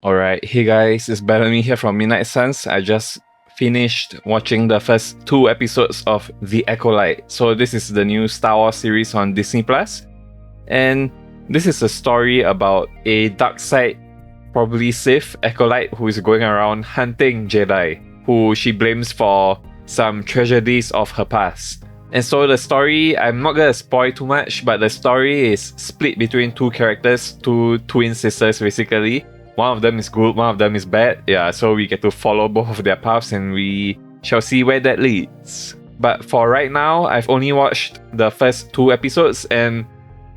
Alright, hey guys, it's Bellamy here from Midnight Suns. I just finished watching the first 2 episodes of The Acolyte. So this is the new Star Wars series on Disney+. And this is a story about a dark side, probably Sith, Acolyte who is going around hunting Jedi, who she blames for some tragedies of her past. And so the story, I'm not gonna spoil too much, but the story is split between 2 characters, 2 twin sisters basically. One of them is good, one of them is bad. Yeah, so we get to follow both of their paths and we shall see where that leads. But for right now, I've only watched the first 2 episodes and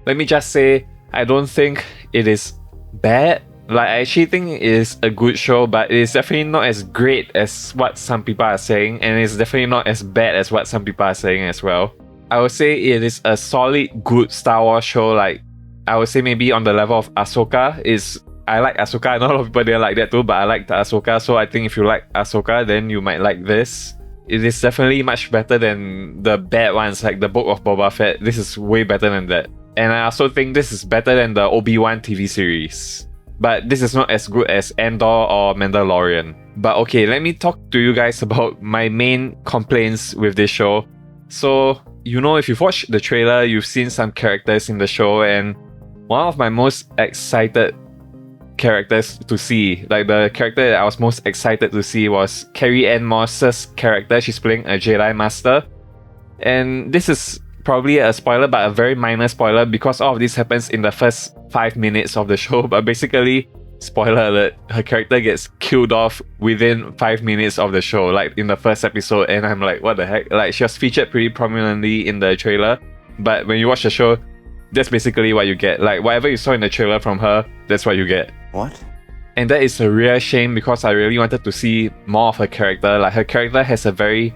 let me just say, I don't think it is bad. Like, I actually think it is a good show, but it is definitely not as great as what some people are saying, and it's definitely not as bad as what some people are saying as well. I would say it is a solid, good Star Wars show. Like, I would say maybe on the level of Ahsoka. I like Ahsoka. I know a lot of people didn't like that too, but I like the Ahsoka. So I think if you like Ahsoka, then you might like this. It is definitely much better than the bad ones, like the Book of Boba Fett. This is way better than that. And I also think this is better than the Obi-Wan TV series. But this is not as good as Andor or Mandalorian. But okay, let me talk to you guys about my main complaints with this show. So, if you've watched the trailer, you've seen some characters in the show, and one of my most excited characters to see, like the character that I was most excited to see was Carrie-Anne Moss's character. She's playing a Jedi Master. And this is probably a spoiler, but a very minor spoiler because all of this happens in the first 5 minutes of the show. But basically, spoiler alert, her character gets killed off within 5 minutes of the show, like in the first episode. And I'm like, what the heck? Like, she was featured pretty prominently in the trailer, but when you watch the show, that's basically what you get. Like, whatever you saw in the trailer from her, that's what you get. What? And that is a real shame because I really wanted to see more of her character. Like, her character has a very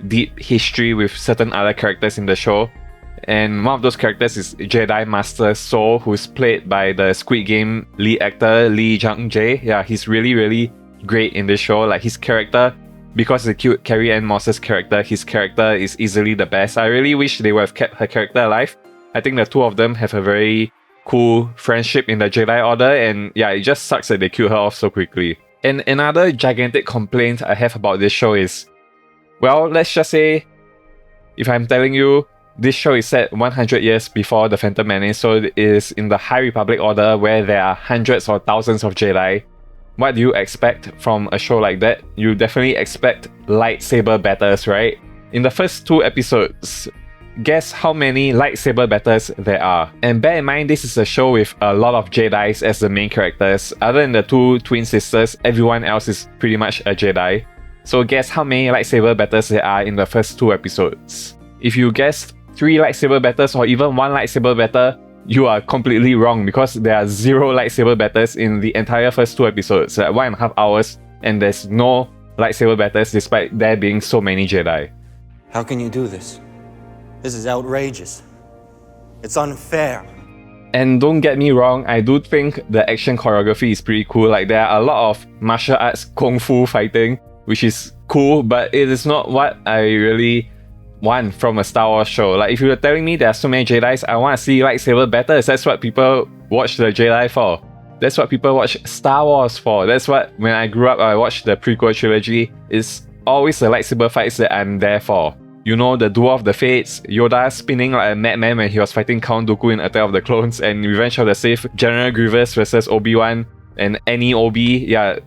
deep history with certain other characters in the show. And one of those characters is Jedi Master Soul, who's played by the Squid Game lead actor Lee Jung-jae. Yeah, he's really, really great in this show. Like, his character, because it's a cute Carrie-Anne Moss's character, his character is easily the best. I really wish they would have kept her character alive. I think the two of them have a very cool friendship in the Jedi Order, and yeah, it just sucks that they killed her off so quickly. And another gigantic complaint I have about this show is, well, let's just say, if I'm telling you, this show is set 100 years before The Phantom Menace, so it is in the High Republic Order where there are hundreds or thousands of Jedi. What do you expect from a show like that? You definitely expect lightsaber battles, right? In the first 2 episodes, guess how many lightsaber battles there are. And bear in mind, this is a show with a lot of Jedis as the main characters. Other than the 2 twin sisters, everyone else is pretty much a Jedi. So guess how many lightsaber battles there are in the first 2 episodes. If you guessed 3 lightsaber battles or even 1 lightsaber battle, you are completely wrong because there are 0 lightsaber battles in the entire first 2 episodes, like 1.5 hours, and there's no lightsaber battles despite there being so many Jedi. How can you do this? This is outrageous. It's unfair. And don't get me wrong, I do think the action choreography is pretty cool. Like, there are a lot of martial arts kung fu fighting, which is cool, but it is not what I really want from a Star Wars show. Like, if you were telling me there are so many Jedis, I want to see lightsaber battles. That's what people watch the Jedi for. That's what people watch Star Wars for. That's what, when I grew up, I watched the prequel trilogy. It's always the lightsaber fights that I'm there for. You know, the Duel of the Fates, Yoda spinning like a madman when he was fighting Count Dooku in Attack of the Clones, and Revenge of the Sith, General Grievous versus Obi-Wan, and any Obi. Yeah,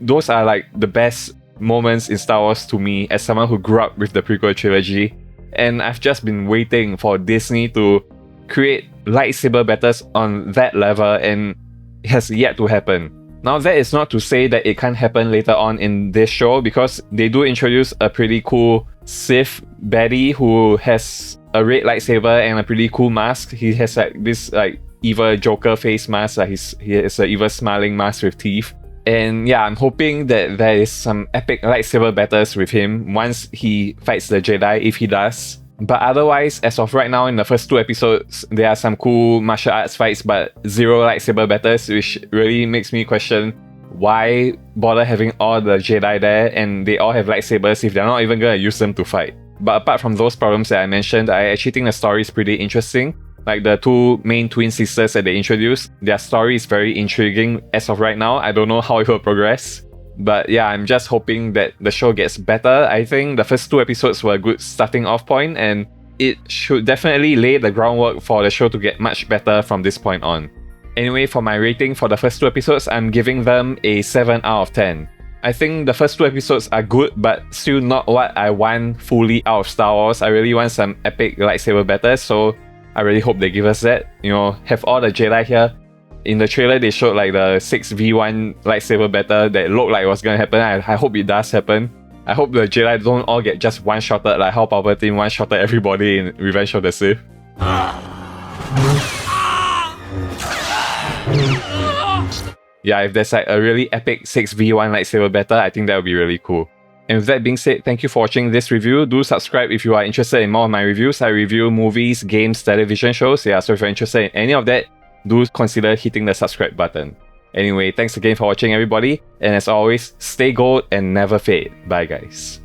those are like the best moments in Star Wars to me as someone who grew up with the prequel trilogy. And I've just been waiting for Disney to create lightsaber battles on that level, and it has yet to happen. Now, that is not to say that it can't happen later on in this show, because they do introduce a pretty cool Sith baddie who has a red lightsaber and a pretty cool mask. He has like this like evil Joker face mask, like he has an evil smiling mask with teeth. And yeah, I'm hoping that there is some epic lightsaber battles with him once he fights the Jedi, if he does. But otherwise, as of right now, in the first 2 episodes, there are some cool martial arts fights, but 0 lightsaber battles, which really makes me question why bother having all the Jedi there and they all have lightsabers if they're not even gonna use them to fight. But apart from those problems that I mentioned, I actually think the story is pretty interesting. like the two main twin sisters that they introduced. Their story is very intriguing as of right now. I don't know how it will progress. But yeah, I'm just hoping that the show gets better. I think the first 2 episodes were a good starting off point, and it should definitely lay the groundwork for the show to get much better from this point on. Anyway, for my rating for the first 2 episodes, I'm giving them a 7 out of 10. I think the first 2 episodes are good, but still not what I want fully out of Star Wars. I really want some epic lightsaber battles, so I really hope they give us that. You know, have all the Jedi here. In the trailer, they showed like the 6v1 lightsaber battle that looked like it was gonna happen. I hope it does happen. I hope the Jedi don't all get just one-shotted like how Palpatine one-shotted everybody in Revenge of the Sith. Yeah, if there's like a really epic 6v1 lightsaber battle, I think that would be really cool. And with that being said, thank you for watching this review. Do subscribe if you are interested in more of my reviews. I review movies, games, television shows. Yeah, so if you're interested in any of that, do consider hitting the subscribe button. Anyway, thanks again for watching everybody. And as always, stay gold and never fade. Bye guys.